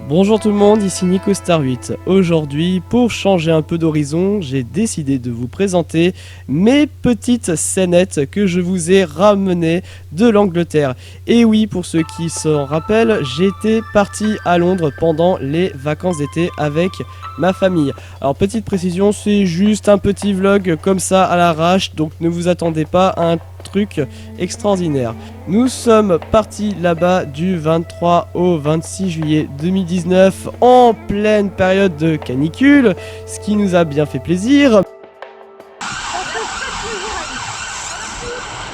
Bonjour tout le monde, ici Nico Star 8. Aujourd'hui, pour changer un peu d'horizon, j'ai décidé de vous présenter mes petites scénettes que je vous ai ramenées de l'Angleterre. Et oui, pour ceux qui s'en rappellent, j'étais parti à Londres pendant les vacances d'été avec ma famille. Alors petite précision, c'est juste un petit vlog comme ça à l'arrache, donc ne vous attendez pas à un truc extraordinaire. Nous sommes partis là-bas du 23 au 26 juillet 2019 en pleine période de canicule, ce qui nous a bien fait plaisir.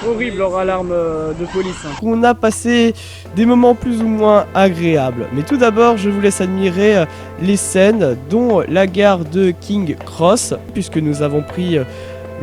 Horrible leur alarme de police. On a passé des moments plus ou moins agréables. Mais tout d'abord, je vous laisse admirer les scènes, dont la gare de King Cross, puisque nous avons pris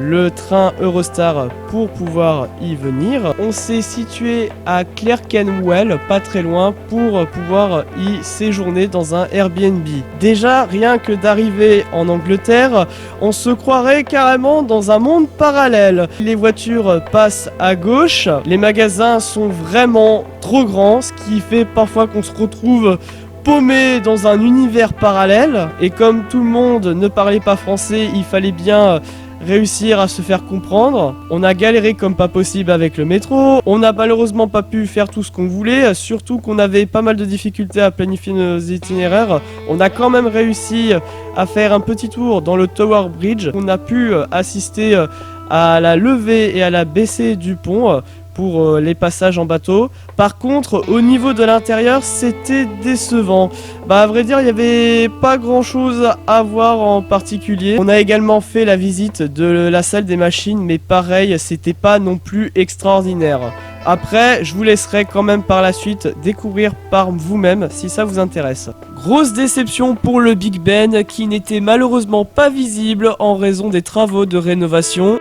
le train Eurostar pour pouvoir y venir. On s'est situé à Clerkenwell, pas très loin, pour pouvoir y séjourner dans un Airbnb. Déjà, rien que d'arriver en Angleterre, on se croirait carrément dans un monde parallèle. Les voitures passent à gauche, les magasins sont vraiment trop grands, ce qui fait parfois qu'on se retrouve paumé dans un univers parallèle. Et comme tout le monde ne parlait pas français, il fallait bien réussir à se faire comprendre. On a galéré comme pas possible avec le métro. On n'a malheureusement pas pu faire tout ce qu'on voulait, surtout qu'on avait pas mal de difficultés à planifier nos itinéraires. On a quand même réussi à faire un petit tour dans le Tower Bridge. On a pu assister à la levée et à la baissée du pont pour les passages en bateau. Par contre, au niveau de l'intérieur, c'était décevant. À vrai dire, il n'y avait pas grand chose à voir en particulier. On a également fait la visite de la salle des machines, mais pareil, c'était pas non plus extraordinaire. Après, je vous laisserai quand même par la suite découvrir par vous-même si ça vous intéresse. Grosse déception pour le Big Ben qui n'était malheureusement pas visible en raison des travaux de rénovation.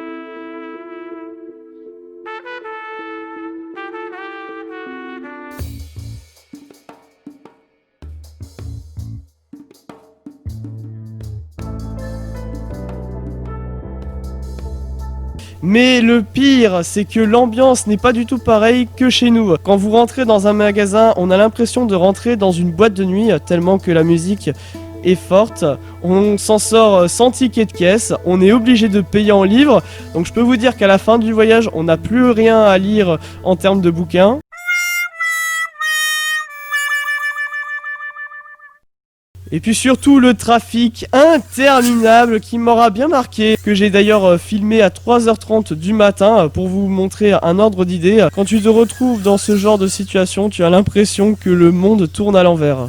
Mais le pire, c'est que l'ambiance n'est pas du tout pareille que chez nous. Quand vous rentrez dans un magasin, on a l'impression de rentrer dans une boîte de nuit, tellement que la musique est forte. On s'en sort sans ticket de caisse, on est obligé de payer en livres. Donc je peux vous dire qu'à la fin du voyage, on n'a plus rien à lire en termes de bouquins. Et puis surtout le trafic interminable qui m'aura bien marqué, que j'ai d'ailleurs filmé à 3h30 du matin pour vous montrer un ordre d'idée. Quand tu te retrouves dans ce genre de situation, tu as l'impression que le monde tourne à l'envers.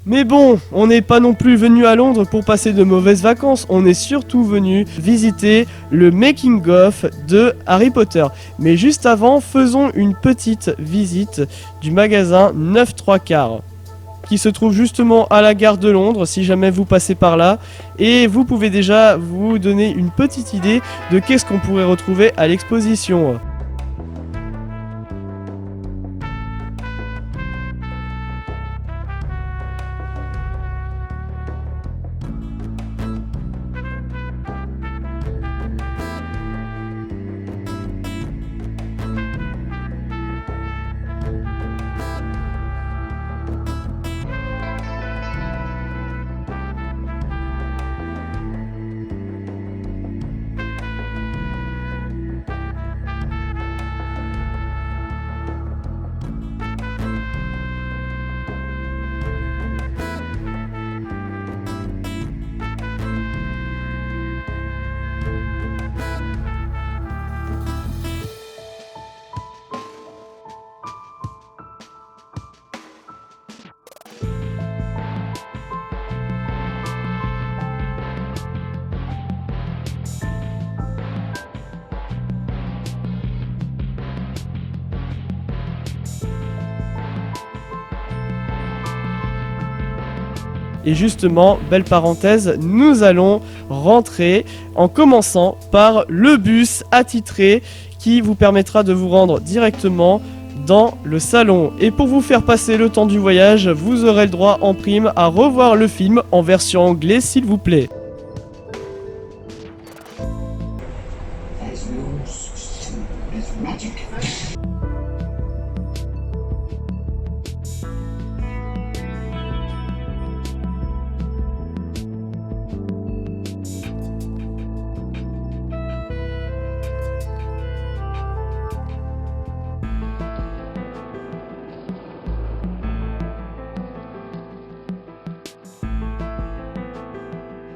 Mais bon, on n'est pas non plus venu à Londres pour passer de mauvaises vacances, on est surtout venu visiter le making-of de Harry Potter. Mais juste avant, faisons une petite visite du magasin 9 3/4, qui se trouve justement à la gare de Londres, si jamais vous passez par là. Et vous pouvez déjà vous donner une petite idée de qu'est-ce qu'on pourrait retrouver à l'exposition. Et justement, belle parenthèse, nous allons rentrer en commençant par le bus attitré qui vous permettra de vous rendre directement dans le salon. Et pour vous faire passer le temps du voyage, vous aurez le droit en prime à revoir le film en version anglaise s'il vous plaît. As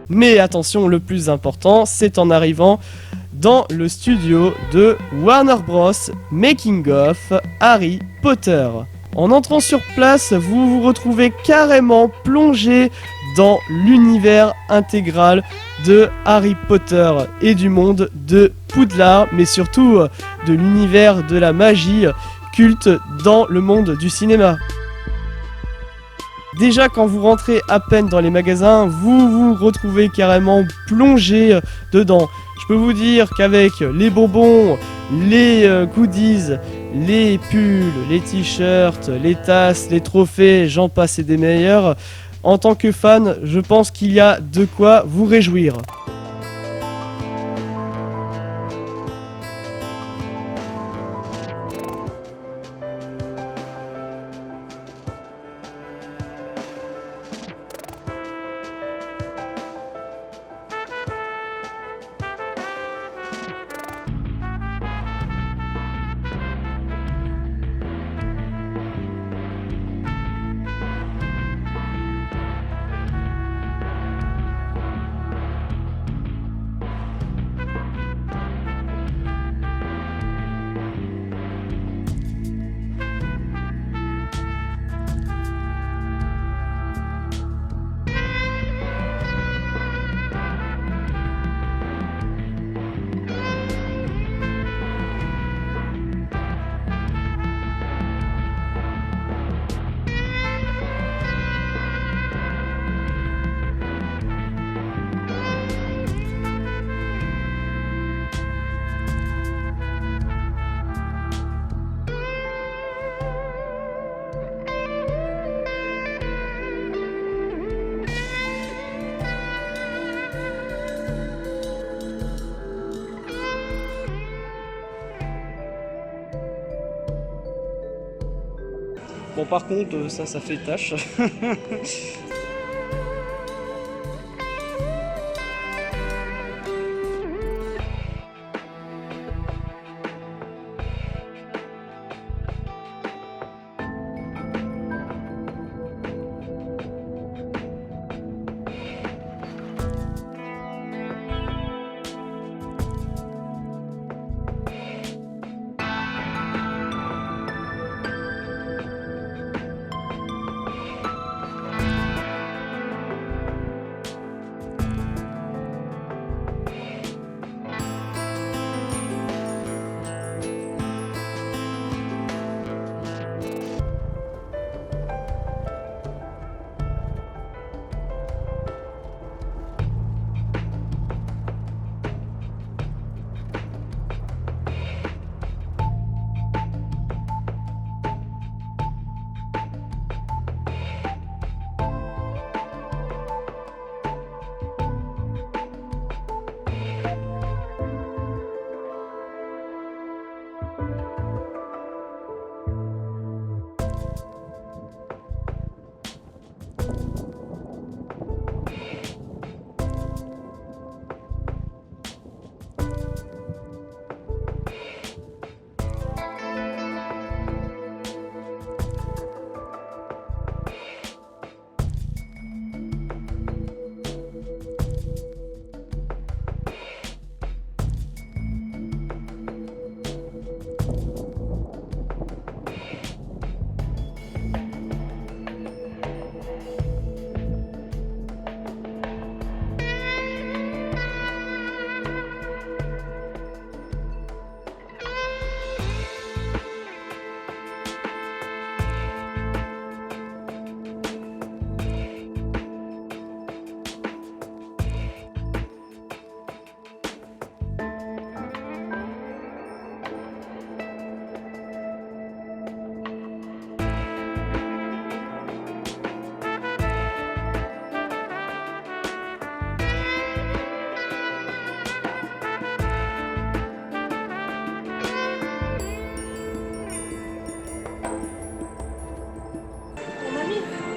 Mais attention, le plus important, c'est en arrivant dans le studio de Warner Bros. Making of Harry Potter. En entrant sur place, vous vous retrouvez carrément plongé dans l'univers intégral de Harry Potter et du monde de Poudlard, mais surtout de l'univers de la magie culte dans le monde du cinéma. Déjà, quand vous rentrez à peine dans les magasins, vous vous retrouvez carrément plongé dedans. Je peux vous dire qu'avec les bonbons, les goodies, les pulls, les t-shirts, les tasses, les trophées, j'en passe et des meilleurs, en tant que fan, je pense qu'il y a de quoi vous réjouir. Bon, par contre, ça fait tâche.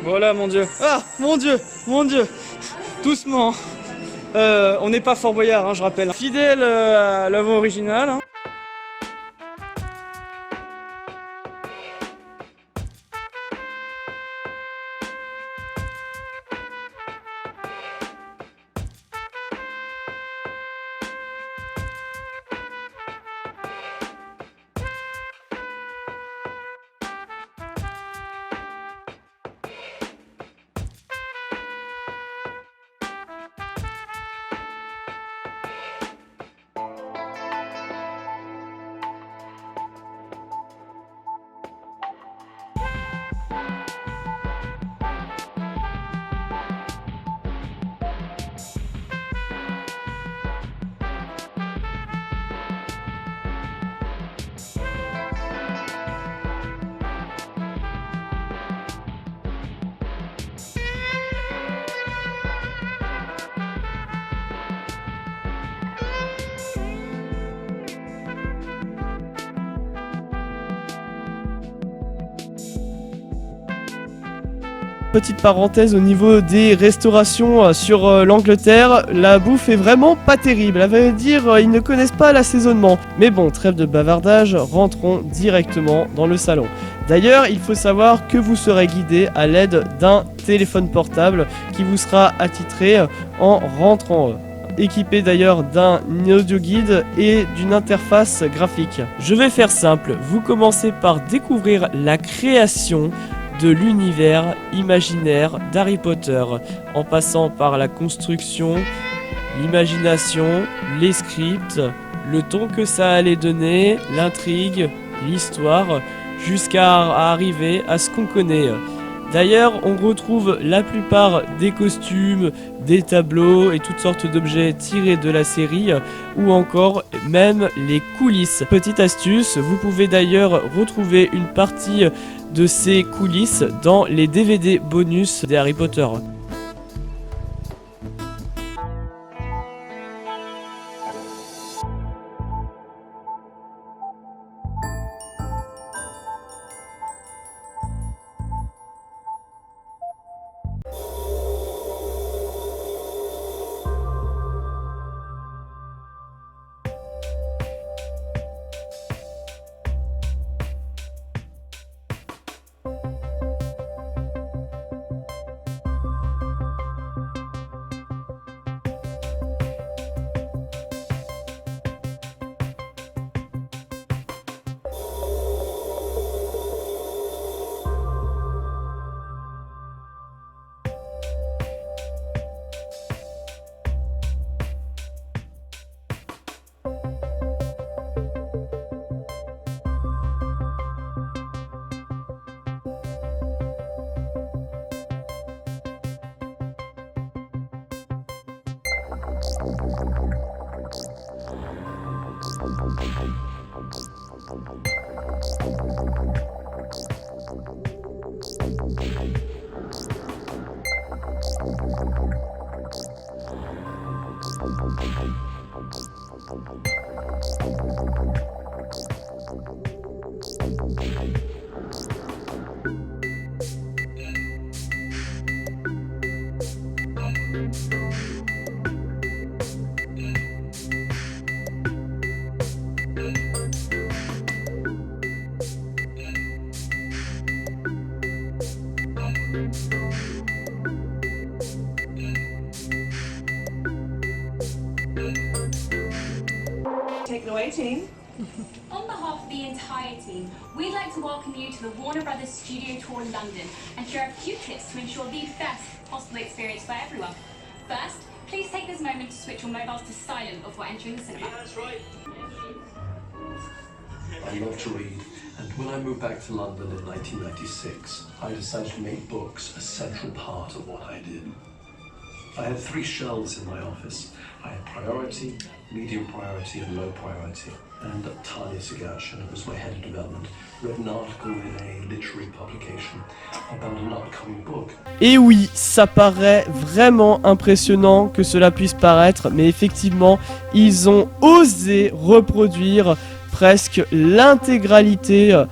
Voilà, mon Dieu. Ah, mon Dieu, mon Dieu. Doucement. On n'est pas Fort Boyard, hein, je rappelle. Fidèle à l'œuvre originale. Hein. Petite parenthèse au niveau des restaurations sur l'Angleterre, la bouffe est vraiment pas terrible. À vrai dire, ils ne connaissent pas l'assaisonnement. Mais bon, trêve de bavardage, rentrons directement dans le salon. D'ailleurs, il faut savoir que vous serez guidé à l'aide d'un téléphone portable qui vous sera attitré en rentrant. Équipé d'ailleurs d'un audio guide et d'une interface graphique. Je vais faire simple, vous commencez par découvrir la création de l'univers imaginaire d'Harry Potter, en passant par la construction, l'imagination, les scripts, le ton que ça allait donner, l'intrigue, l'histoire, jusqu'à arriver à ce qu'on connaît. D'ailleurs, on retrouve la plupart des costumes, des tableaux et toutes sortes d'objets tirés de la série, ou encore même les coulisses. Petite astuce, vous pouvez d'ailleurs retrouver une partie de ces coulisses dans les DVD bonus des Harry Potter. Take it away, team. On behalf of the entire team, we'd like to welcome you to the Warner Brothers Studio Tour London and share a few tips to ensure the best possible experience for everyone. First, please take this moment to switch your mobiles to silent before entering the cinema. Yeah, that's right. I love to read, and when I moved back to London in 1996, I decided to make books a central part of what I did. I had 3 shelves in my office. I had priority, medium priority, and low priority. And Tanya Sagashian, who was my head of development, read an article in a literary publication about an upcoming book. Et oui, ça paraît vraiment impressionnant que cela puisse paraître, mais effectivement, ils ont osé reproduire presque l'intégralité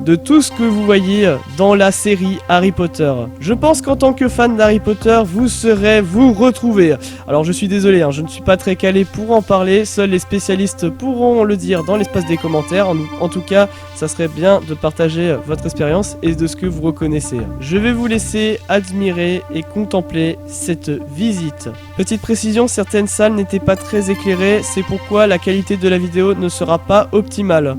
de tout ce que vous voyez dans la série Harry Potter. Je pense qu'en tant que fan d'Harry Potter, vous saurez vous retrouver. Alors je suis désolé, je ne suis pas très calé pour en parler, seuls les spécialistes pourront le dire dans l'espace des commentaires. En tout cas, ça serait bien de partager votre expérience et de ce que vous reconnaissez. Je vais vous laisser admirer et contempler cette visite. Petite précision, certaines salles n'étaient pas très éclairées, c'est pourquoi la qualité de la vidéo ne sera pas optimale.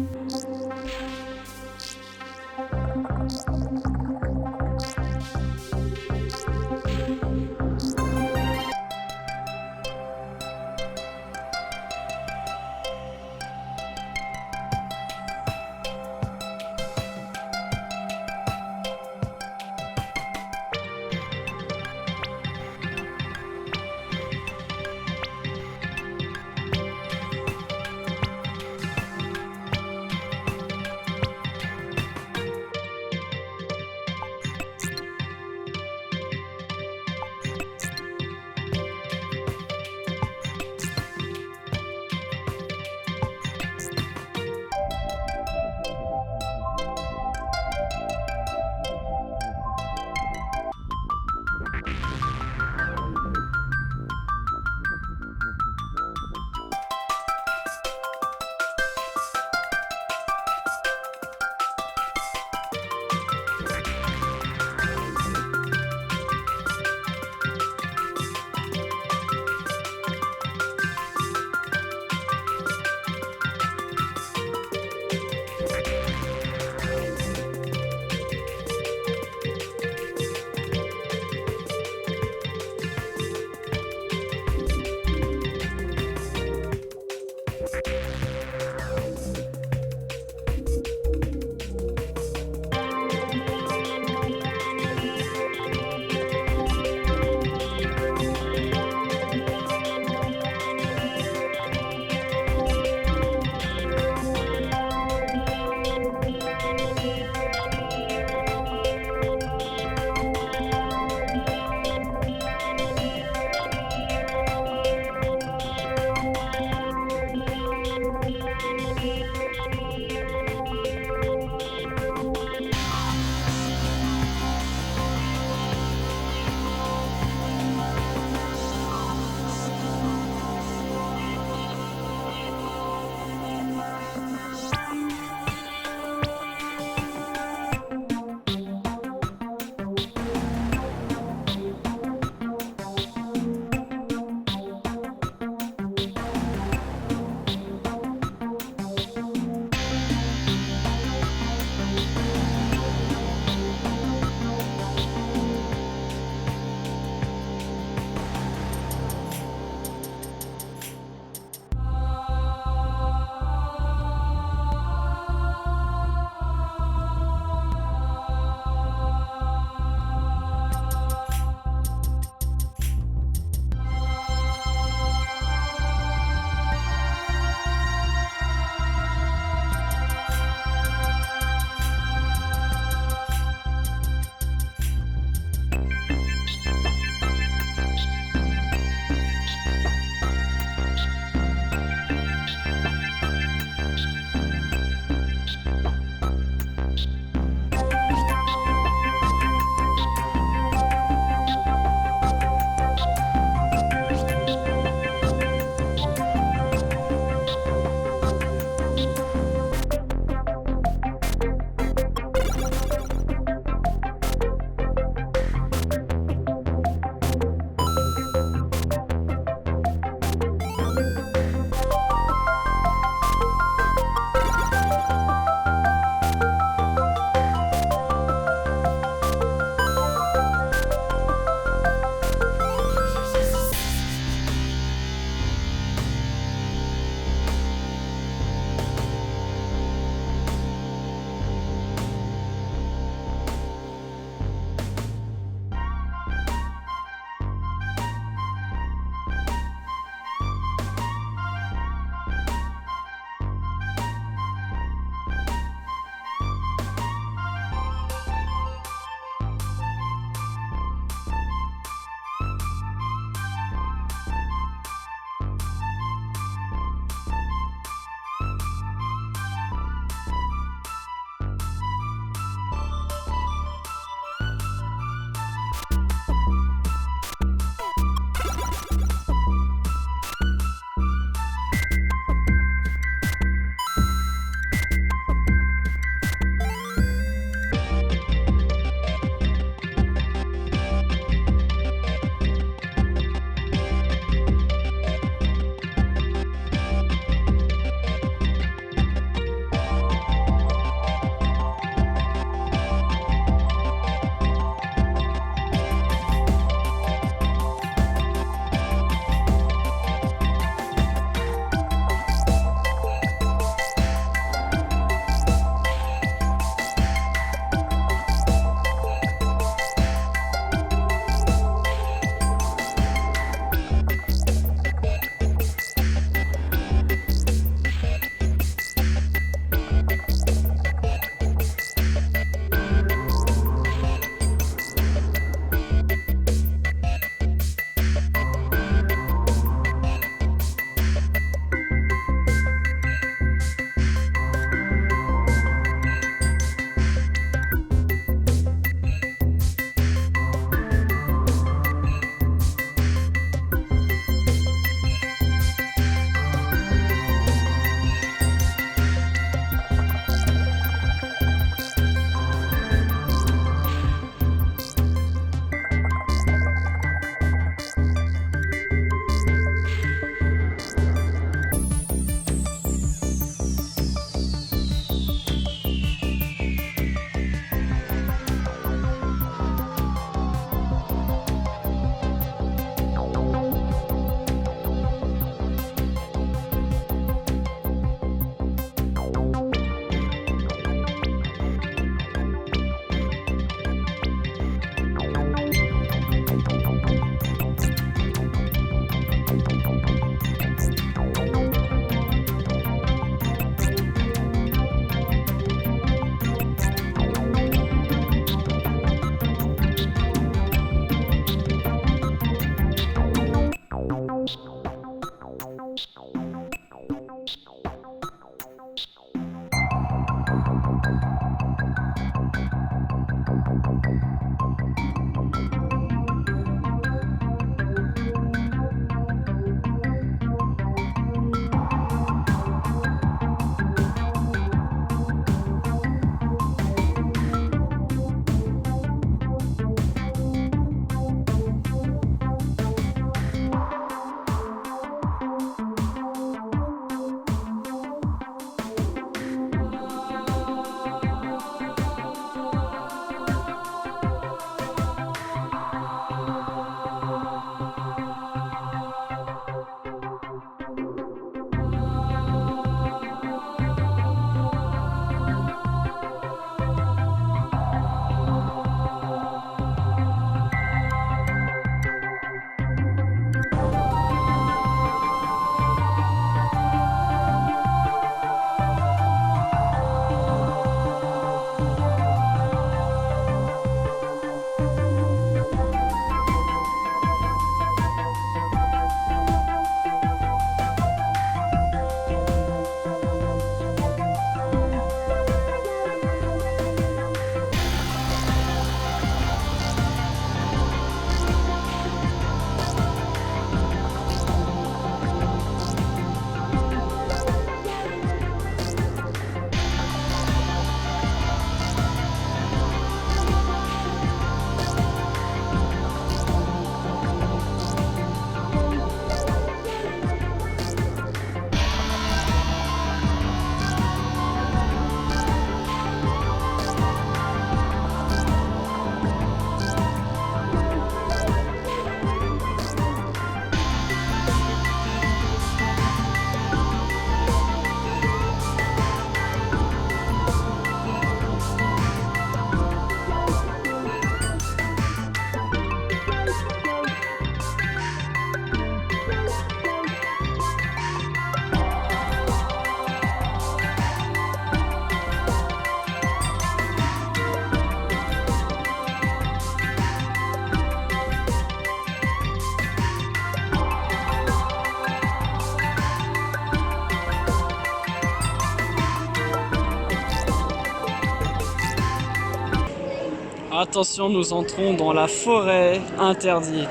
Attention, nous entrons dans la forêt interdite.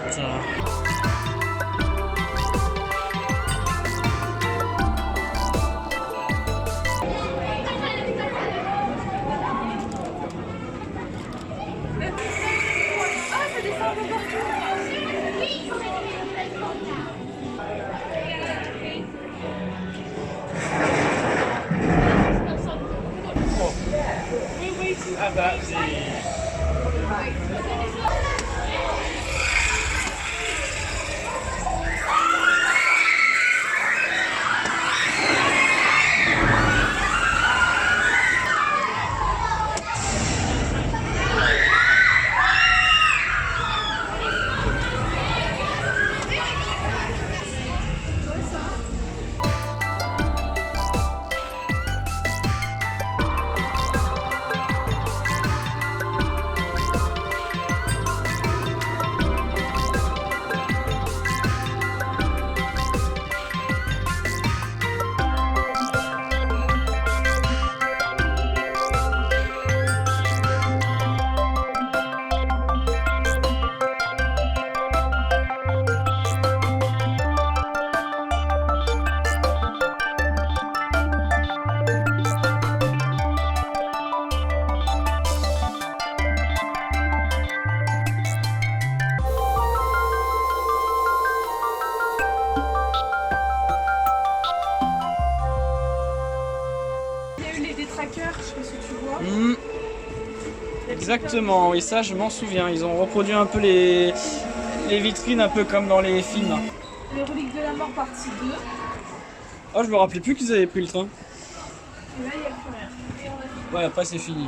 Exactement, oui, ça je m'en souviens. Ils ont reproduit un peu les vitrines, un peu comme dans les films. Les reliques de la mort partie 2. Oh, je me rappelais plus qu'ils avaient pris le train. Et là, il n'y a plus rien. Et on a fini. Ouais, après c'est fini.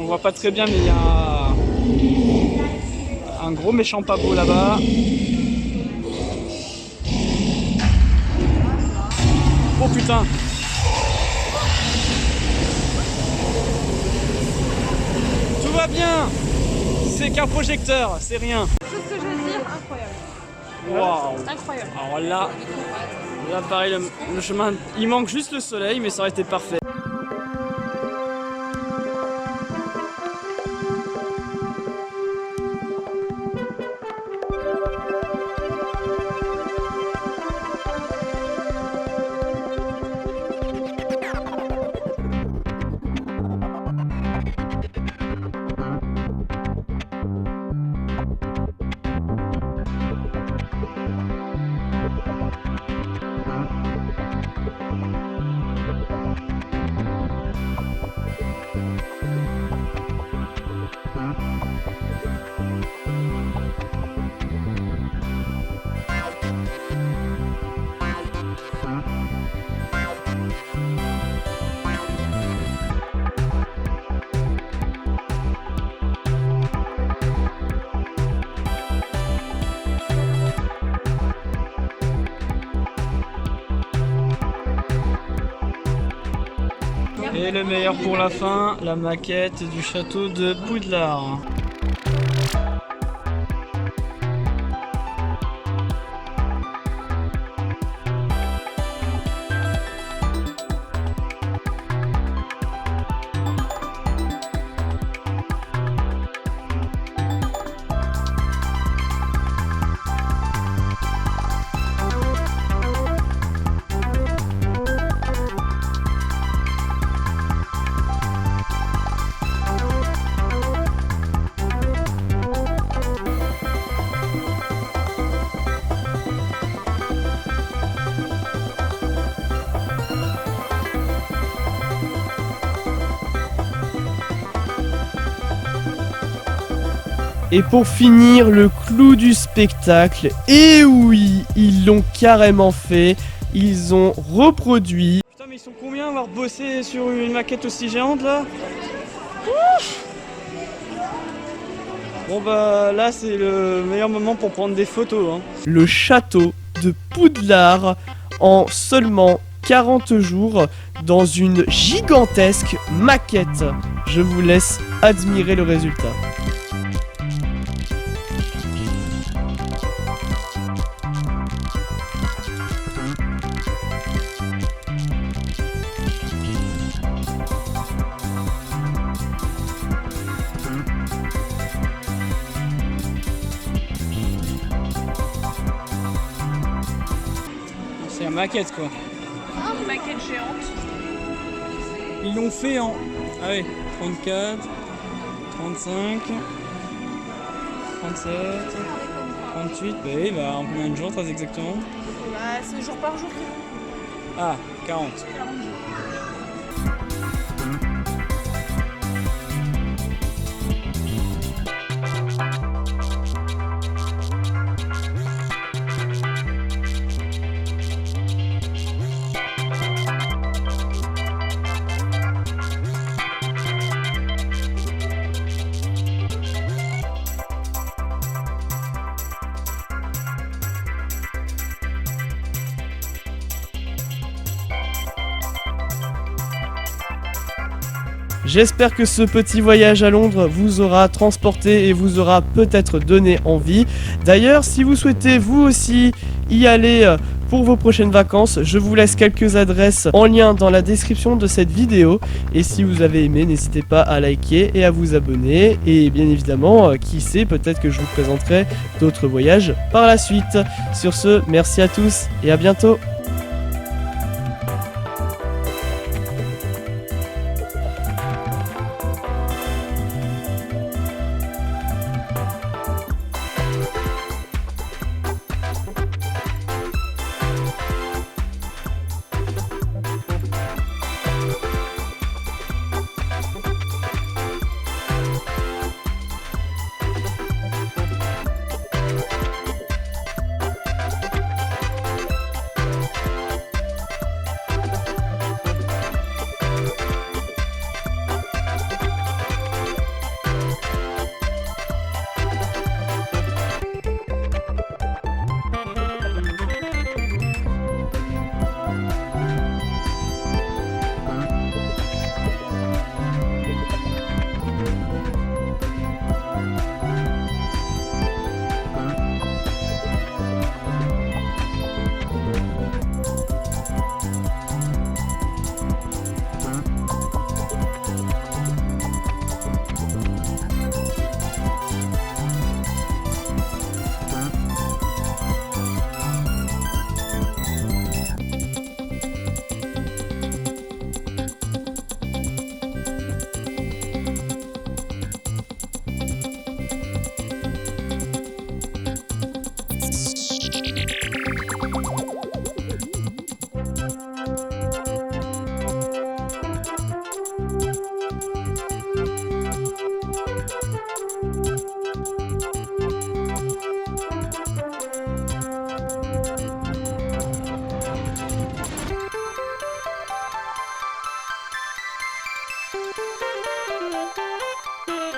On voit pas très bien, mais il y a un gros méchant pas beau là-bas. Oh putain! Tout va bien! C'est qu'un projecteur, c'est rien. Tout ce que je veux dire, incroyable. Waouh! Incroyable. Alors là pareil, le chemin, il manque juste le soleil, mais ça aurait été parfait. Et le meilleur pour la fin, la maquette du château de Poudlard. Et pour finir, le clou du spectacle, et oui, ils l'ont carrément fait, ils ont reproduit. Putain, mais ils sont combien à avoir bossé sur une maquette aussi géante là? Ouf. Bon bah là c'est le meilleur moment pour prendre des photos. Hein. Le château de Poudlard en seulement 40 jours dans une gigantesque maquette. Je vous laisse admirer le résultat. C'est la maquette quoi. Une maquette géante. Ils l'ont fait en... Ah oui, 34, 35, 37, 38, bah oui, bah en combien de jours très exactement? Bah, c'est jour par jour. Ah, 40. J'espère que ce petit voyage à Londres vous aura transporté et vous aura peut-être donné envie. D'ailleurs, si vous souhaitez vous aussi y aller pour vos prochaines vacances, je vous laisse quelques adresses en lien dans la description de cette vidéo. Et si vous avez aimé, n'hésitez pas à liker et à vous abonner. Et bien évidemment, qui sait, peut-être que je vous présenterai d'autres voyages par la suite. Sur ce, merci à tous et à bientôt.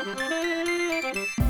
Ciao.